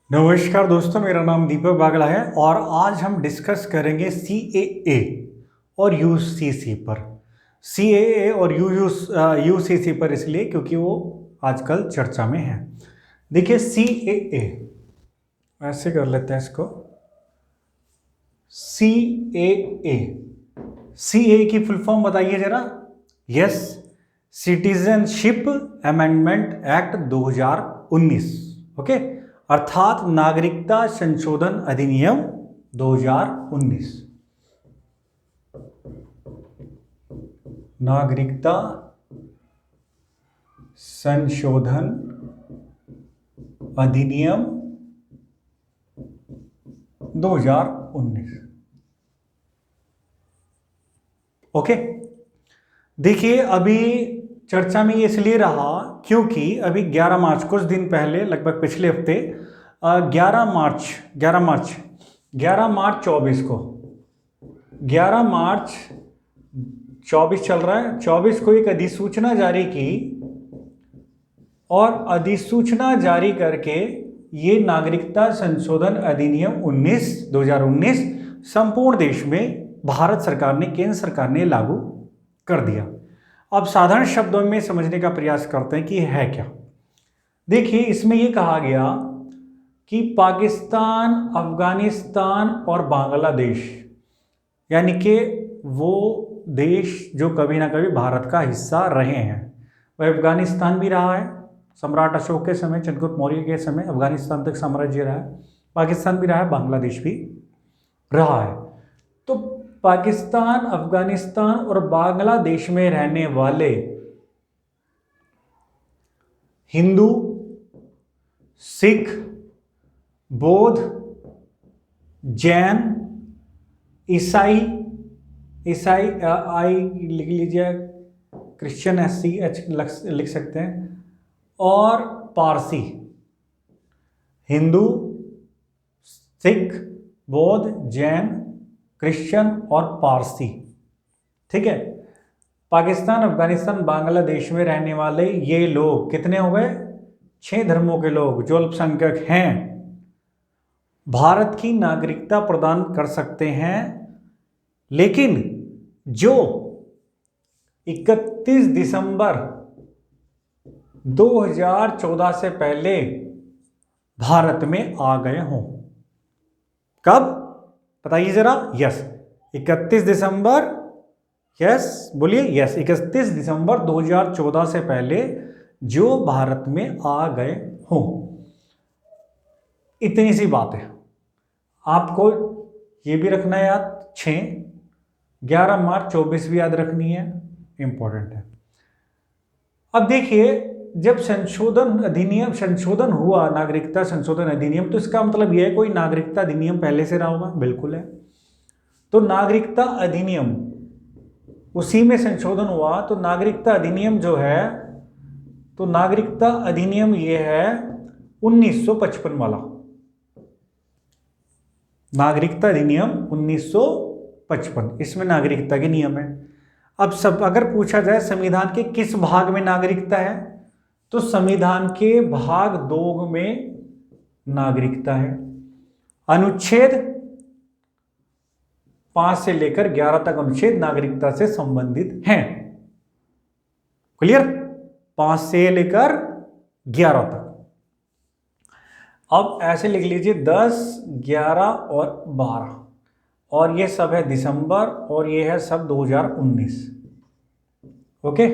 नमस्कार दोस्तों, मेरा नाम दीपक बागला है और आज हम डिस्कस करेंगे CAA और UCC पर। CAA और UCC पर इसलिए क्योंकि वो आजकल चर्चा में है। देखिए CAA, ऐसे कर लेते हैं इसको। CAA की फुल फॉर्म बताइए जरा। Yes, citizenship amendment act 2019। Okay, अर्थात नागरिकता संशोधन अधिनियम 2019। नागरिकता संशोधन अधिनियम 2019। ओके, देखिए अभी चर्चा में ये इसलिए रहा क्योंकि अभी 11 मार्च, कुछ दिन पहले, लगभग पिछले हफ्ते 11 मार्च 24 को, 11 मार्च 24 चल रहा है, 24 को एक अधिसूचना जारी की और अधिसूचना जारी करके ये नागरिकता संशोधन अधिनियम 2019 संपूर्ण देश में भारत सरकार ने, केंद्र सरकार ने लागू कर दिया। अब साधारण शब्दों में समझने का प्रयास करते हैं कि यह है क्या। देखिए, इसमें यह कहा गया कि पाकिस्तान, अफगानिस्तान और बांग्लादेश, यानी कि वो देश जो कभी ना कभी भारत का हिस्सा रहे हैं, वह अफगानिस्तान भी रहा है सम्राट अशोक के समय, चंद्रगुप्त मौर्य के समय अफगानिस्तान तक साम्राज्य रहा है, पाकिस्तान भी रहा है, बांग्लादेश भी रहा है। तो पाकिस्तान, अफगानिस्तान और बांग्लादेश में रहने वाले हिंदू, सिख, बौद्ध, जैन, ईसाई आई लिख लीजिए, क्रिश्चियन SCH लिख सकते हैं, और पारसी। हिंदू, सिख, बौद्ध, जैन, क्रिश्चियन और पारसी। ठीक है, पाकिस्तान, अफगानिस्तान, बांग्लादेश में रहने वाले ये लोग कितने हो गए? 6 धर्मों के लोग जो अल्पसंख्यक हैं, भारत की नागरिकता प्रदान कर सकते हैं। लेकिन जो 31 दिसंबर 2014 से पहले भारत में आ गए हों। कब बताइए जरा? यस, 31 दिसंबर, यस बोलिए, यस 31 दिसंबर 2014 से पहले जो भारत में आ गए हों। इतनी सी बात है, आपको ये भी रखना है याद। 11 मार्च 24 भी याद रखनी है, इंपॉर्टेंट है। अब देखिए, जब संशोधन हुआ, नागरिकता संशोधन अधिनियम, तो इसका मतलब यह है कोई नागरिकता अधिनियम पहले से रहा होगा। बिल्कुल है। तो नागरिकता अधिनियम, उसी में संशोधन हुआ। तो नागरिकता अधिनियम जो है, तो नागरिकता अधिनियम ये है 1955 वाला। नागरिकता अधिनियम 1955, इसमें नागरिकता के नियम है। अब सब अगर पूछा जाए संविधान के किस भाग में नागरिकता है, तो संविधान के भाग 2 में नागरिकता है। अनुच्छेद 5 से लेकर 11 तक अनुच्छेद नागरिकता से संबंधित हैं। क्लियर? 5 से लेकर 11 तक। अब ऐसे लिख लीजिए 10, 11 और 12, और ये सब है दिसंबर, और ये है सब 2019। ओके,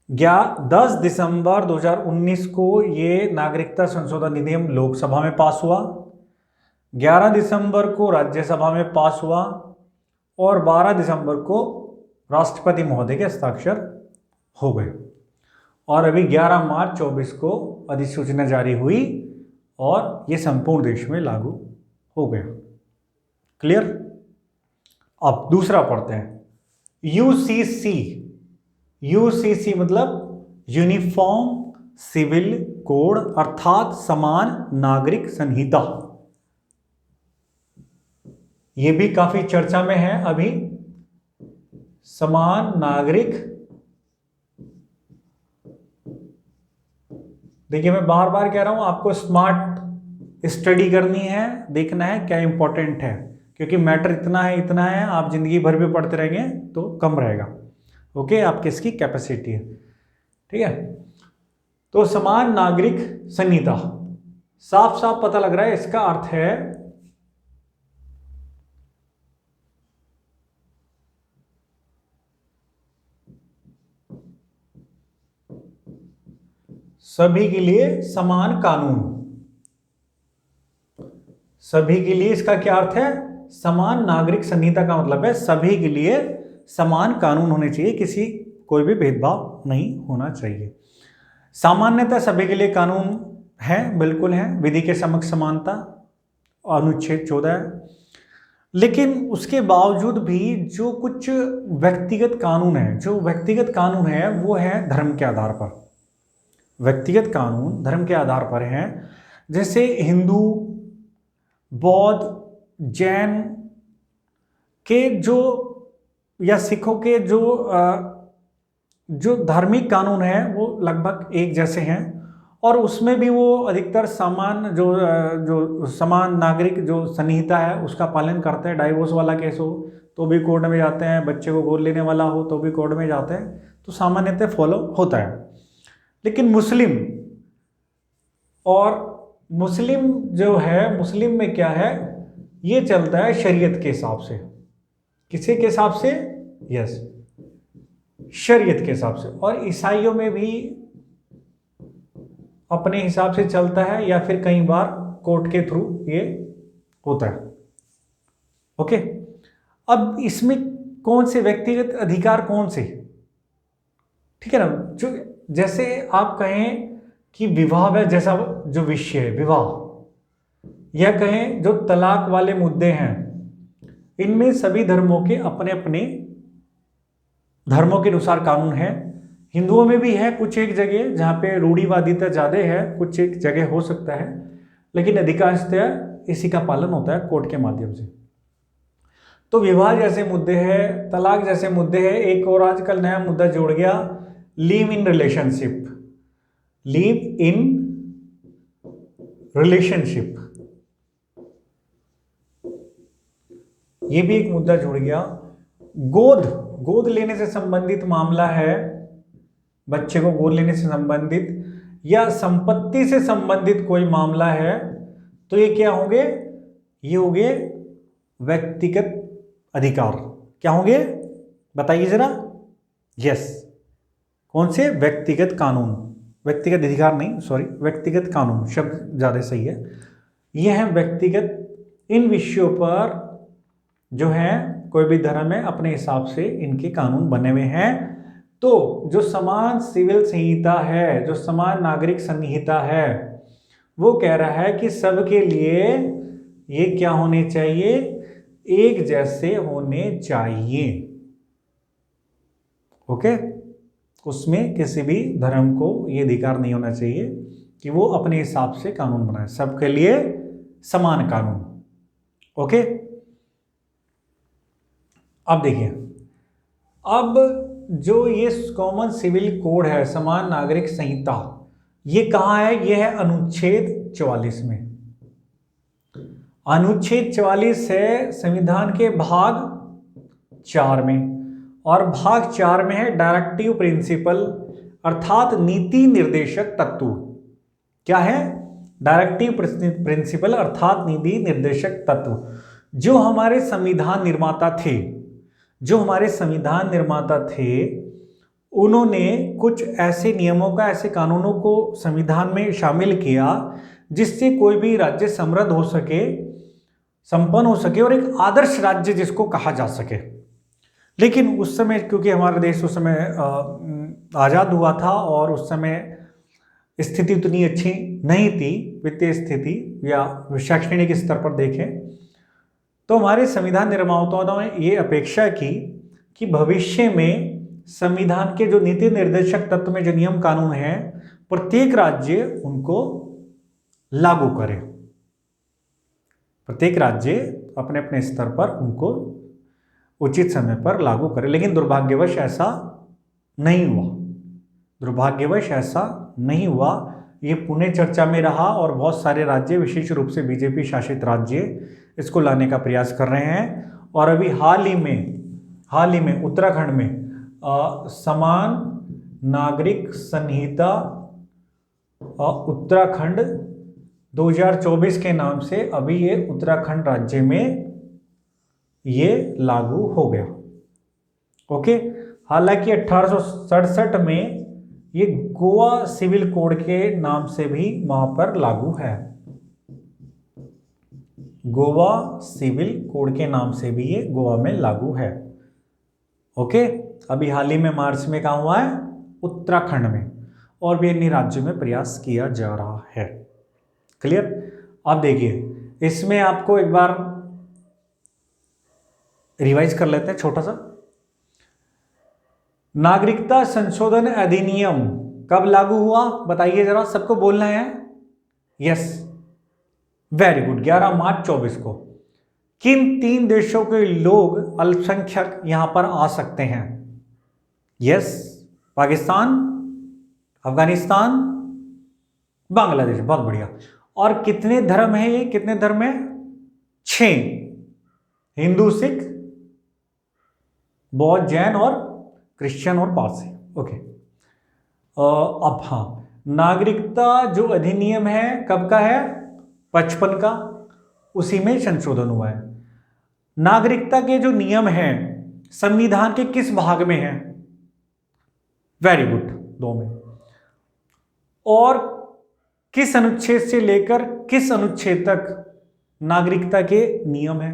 10 दिसंबर 2019 को ये नागरिकता संशोधन अधिनियम लोकसभा में पास हुआ, 11 दिसंबर को राज्यसभा में पास हुआ, और 12 दिसंबर को राष्ट्रपति महोदय के हस्ताक्षर हो गए, और अभी 11 मार्च 24 को अधिसूचना जारी हुई और ये संपूर्ण देश में लागू हो गया। क्लियर? अब दूसरा पढ़ते हैं, UCC मतलब यूनिफॉर्म सिविल कोड, अर्थात समान नागरिक संहिता। ये भी काफी चर्चा में है अभी। समान नागरिक देखिए मैं बार बार कह रहा हूँ, आपको स्मार्ट स्टडी करनी है, देखना है क्या इंपॉर्टेंट है, क्योंकि मैटर इतना है, आप जिंदगी भर भी पढ़ते रहेंगे तो कम रहेगा। ओके, आपकी इसकी कैपेसिटी है, ठीक है। तो समान नागरिक संहिता, साफ साफ पता लग रहा है, इसका अर्थ है सभी के लिए समान कानून। सभी के लिए इसका क्या अर्थ है? समान नागरिक संहिता का मतलब है सभी के लिए समान कानून होने चाहिए, किसी कोई भी भेदभाव नहीं होना चाहिए। सामान्यतः सभी के लिए कानून है, बिल्कुल है, विधि के समक्ष समानता, अनुच्छेद 14 है। लेकिन उसके बावजूद भी जो कुछ व्यक्तिगत कानून है, जो व्यक्तिगत कानून है वो है धर्म के आधार पर। व्यक्तिगत कानून धर्म के आधार पर हैं, जैसे हिंदू, बौद्ध, जैन के जो, या सिखों के जो धार्मिक कानून है वो लगभग एक जैसे हैं, और उसमें भी वो अधिकतर समान जो समान नागरिक जो संहिता है उसका पालन करते हैं। डाइवोर्स वाला केस हो तो भी कोर्ट में जाते हैं, बच्चे को गोद लेने वाला हो तो भी कोर्ट में जाते हैं, तो सामान्यतः फॉलो होता है। लेकिन मुस्लिम जो है, मुस्लिम में क्या है, ये चलता है शरीयत के हिसाब से। किसी के हिसाब से? यस, शरीयत के हिसाब से। और ईसाइयों में भी अपने हिसाब से चलता है, या फिर कई बार कोर्ट के थ्रू ये होता है। ओके, अब इसमें कौन से व्यक्तिगत अधिकार, कौन से, ठीक है ना, जो जैसे आप कहें कि विवाह है, जैसा जो विषय है विवाह, या कहें जो तलाक वाले मुद्दे हैं, इनमें सभी धर्मों के अपने अपने धर्मों के अनुसार कानून है। हिंदुओं में भी है कुछ एक जगह जहाँ पे रूढ़िवादिता ज़्यादा है, कुछ एक जगह हो सकता है, लेकिन अधिकांशतः इसी का पालन होता है कोर्ट के माध्यम से। तो विवाह जैसे मुद्दे हैं, तलाक जैसे मुद्दे हैं। एक और आजकल नया मुद्दा जोड़ गया, live in relationship. Live in relationship, ये भी एक मुद्दा जुड़ गया। गोद लेने से संबंधित मामला है, बच्चे को गोद लेने से संबंधित या संपत्ति से संबंधित कोई मामला है, तो ये क्या होंगे? ये होंगे व्यक्तिगत अधिकार। क्या होंगे बताइए जरा? यस, कौन से? व्यक्तिगत कानून, व्यक्तिगत अधिकार नहीं, सॉरी, व्यक्तिगत कानून शब्द ज़्यादा सही है। ये है व्यक्तिगत। इन विषयों पर जो है कोई भी धर्म है अपने हिसाब से इनके कानून बने हुए हैं। तो जो समान सिविल संहिता है, जो समान नागरिक संहिता है, वो कह रहा है कि सबके लिए ये क्या होने चाहिए? एक जैसे होने चाहिए। ओके, उसमें किसी भी धर्म को ये अधिकार नहीं होना चाहिए कि वो अपने हिसाब से कानून बनाए, सबके लिए समान कानून। ओके, अब देखिए, अब जो ये कॉमन सिविल कोड है, समान नागरिक संहिता, ये कहाँ है? ये है अनुच्छेद 44 में। अनुच्छेद 44 है संविधान के भाग 4 में, और भाग 4 में है डायरेक्टिव प्रिंसिपल, अर्थात नीति निर्देशक तत्व। क्या है? डायरेक्टिव प्रिंसिपल अर्थात नीति निर्देशक तत्व। जो हमारे संविधान निर्माता थे, उन्होंने कुछ ऐसे नियमों का, ऐसे कानूनों को संविधान में शामिल किया जिससे कोई भी राज्य समृद्ध हो सके, संपन्न हो सके, और एक आदर्श राज्य जिसको कहा जा सके। लेकिन उस समय, क्योंकि हमारा देश उस समय आज़ाद हुआ था और उस समय स्थिति उतनी अच्छी नहीं थी, वित्तीय स्थिति या शैक्षणिक स्तर पर देखें तो हमारे संविधान निर्माताओं ने ये अपेक्षा की कि भविष्य में संविधान के जो नीति निर्देशक तत्व में जो नियम कानून हैं, प्रत्येक राज्य उनको लागू करे, प्रत्येक राज्य अपने अपने स्तर पर उनको उचित समय पर लागू करे। लेकिन दुर्भाग्यवश ऐसा नहीं हुआ, ये पुणे चर्चा में रहा और बहुत सारे राज्य, विशेष रूप से बीजेपी शासित राज्य, इसको लाने का प्रयास कर रहे हैं। और अभी हाल ही में उत्तराखंड में समान नागरिक संहिता उत्तराखंड 2024 के नाम से अभी ये उत्तराखंड राज्य में ये लागू हो गया। ओके, हालांकि 1867 में ये गोवा सिविल कोड के नाम से भी वहां पर लागू है। गोवा सिविल कोड के नाम से भी ये गोवा में लागू है। ओके, अभी हाल ही में मार्च में कहाँ हुआ है? उत्तराखंड में। और भी अन्य राज्यों में प्रयास किया जा रहा है। क्लियर? अब देखिए, इसमें आपको एक बार रिवाइज कर लेते हैं छोटा सा। नागरिकता संशोधन अधिनियम कब लागू हुआ बताइए जरा, सबको बोलना है। यस, वेरी गुड, 11 मार्च 24 को। किन 3 देशों के लोग अल्पसंख्यक यहां पर आ सकते हैं? यस, पाकिस्तान, अफगानिस्तान, बांग्लादेश। बहुत बढ़िया। और कितने धर्म है ये? कितने धर्म है? 6, हिंदू, सिख, बौद्ध, जैन और क्रिश्चियन और पारसी। ओके, अब हाँ, नागरिकता जो अधिनियम है कब का है? 55 का, उसी में संशोधन हुआ है। नागरिकता के जो नियम हैं संविधान के किस भाग में है? वेरी गुड, 2 में। और किस अनुच्छेद से लेकर किस अनुच्छेद तक नागरिकता के नियम है?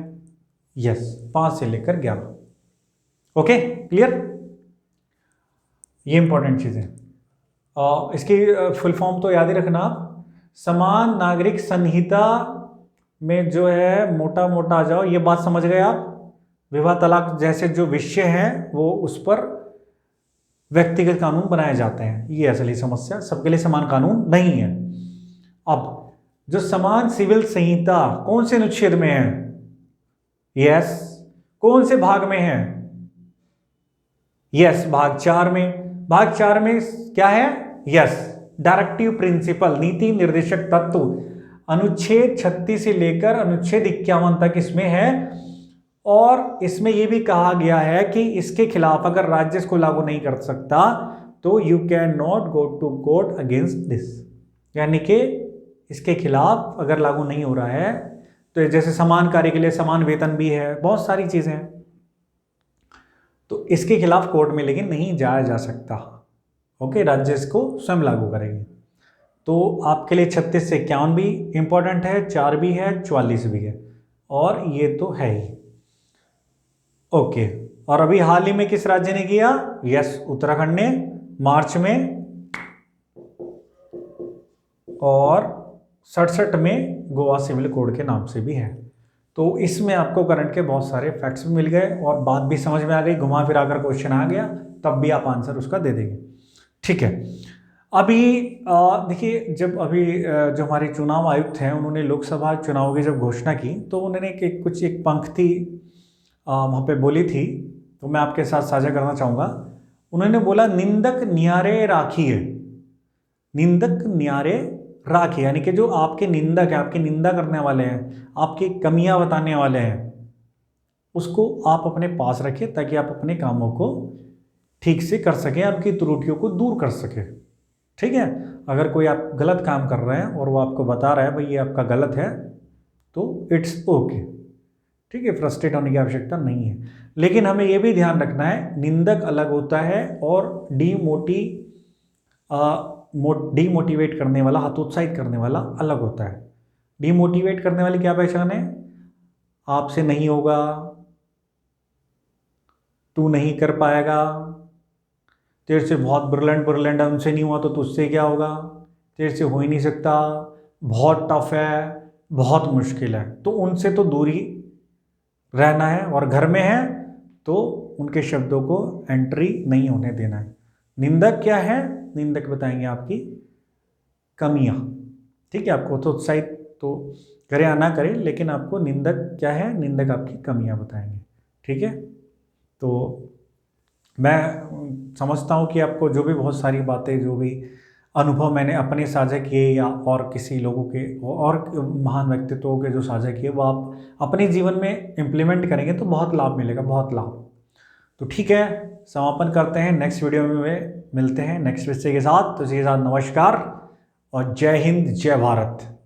यस, 5 से लेकर 11। Okay, clear? ये इंपॉर्टेंट चीजें। इसकी फुल फॉर्म तो याद ही रखना आप। समान नागरिक संहिता में जो है मोटा मोटा आ जाओ, ये बात समझ गए आप। विवाह तलाक जैसे जो विषय हैं वो उस पर व्यक्तिगत कानून बनाए जाते हैं, ये असली समस्या। सबके लिए समान कानून नहीं है। अब जो समान सिविल संहिता कौन से अनुच्छेद में है? यस, कौन से भाग में है? यस, भाग 4 में। भाग 4 में क्या है? यस, डायरेक्टिव प्रिंसिपल, नीति निर्देशक तत्व, अनुच्छेद 36 से लेकर अनुच्छेद 51 तक इसमें है। और इसमें यह भी कहा गया है कि इसके खिलाफ अगर राज्य इसको लागू नहीं कर सकता तो you can not go to court against this, यानी कि इसके खिलाफ अगर लागू नहीं हो रहा है तो जैसे समान कार्य के लिए समान वेतन भी है, बहुत सारी चीजें हैं, तो इसके खिलाफ कोर्ट में लेकिन नहीं जाया जा सकता। ओके, राज्य इसको स्वयं लागू करेंगे। तो आपके लिए 36 से 51 भी इंपॉर्टेंट है, 4 भी है, 44 भी है, और ये तो है ही। ओके, और अभी हाल ही में किस राज्य ने किया? यस, उत्तराखंड ने, मार्च में। और 67 में गोवा सिविल कोड के नाम से भी है। तो इसमें आपको करंट के बहुत सारे फैक्ट्स भी मिल गए और बात भी समझ में आ गई। घुमा फिरा कर क्वेश्चन आ गया तब भी आप आंसर उसका दे देंगे। ठीक है, अभी देखिए, जब अभी जो हमारे चुनाव आयुक्त हैं उन्होंने लोकसभा चुनाव की जब घोषणा की तो उन्होंने एक पंक्ति वहाँ पे बोली थी, तो मैं आपके साथ साझा करना चाहूँगा। उन्होंने बोला, निंदक न्यारे राखिए। निंदक न्यारे राखिए, यानी कि जो आपके निंदक है, आपकी निंदा करने वाले हैं, आपकी कमियां बताने वाले हैं, उसको आप अपने पास रखिए ताकि आप अपने कामों को ठीक से कर सकें, आपकी त्रुटियों को दूर कर सकें। ठीक है, अगर कोई आप गलत काम कर रहे हैं और वो आपको बता रहा है भाई ये आपका गलत है, तो इट्स ओके। ठीक है, फ्रस्ट्रेट होने की आवश्यकता नहीं है। लेकिन हमें यह भी ध्यान रखना है, निंदक अलग होता है और डीमोटिवेट करने वाला, हतोत्साहित करने वाला अलग होता है। डीमोटिवेट करने वाली क्या पहचान है? आपसे नहीं होगा, तू नहीं कर पाएगा, तेरे से बहुत ब्रिलियंट हमसे नहीं हुआ तो तुझसे क्या होगा, तेरे से हो ही नहीं सकता, बहुत टफ है, बहुत मुश्किल है, तो उनसे तो दूरी रहना है। और घर में है तो उनके शब्दों को एंट्री नहीं होने देना है। निंदक क्या है? निंदक बताएंगे आपकी कमियां। ठीक है, आपको तो उत्साहित तो करे या ना करे, लेकिन आपको निंदक क्या है? निंदक आपकी कमियां बताएंगे। ठीक है, तो मैं समझता हूँ कि आपको जो भी बहुत सारी बातें जो भी अनुभव मैंने अपने साझा किए या और किसी लोगों के और महान व्यक्तित्वों के जो साझा किए वो आप अपने जीवन में इम्प्लीमेंट करेंगे तो बहुत लाभ मिलेगा, बहुत लाभ। तो ठीक है, समापन करते हैं, नेक्स्ट वीडियो में मिलते हैं नेक्स्ट विषय के साथ। तो इसके साथ नमस्कार और जय हिंद, जय भारत।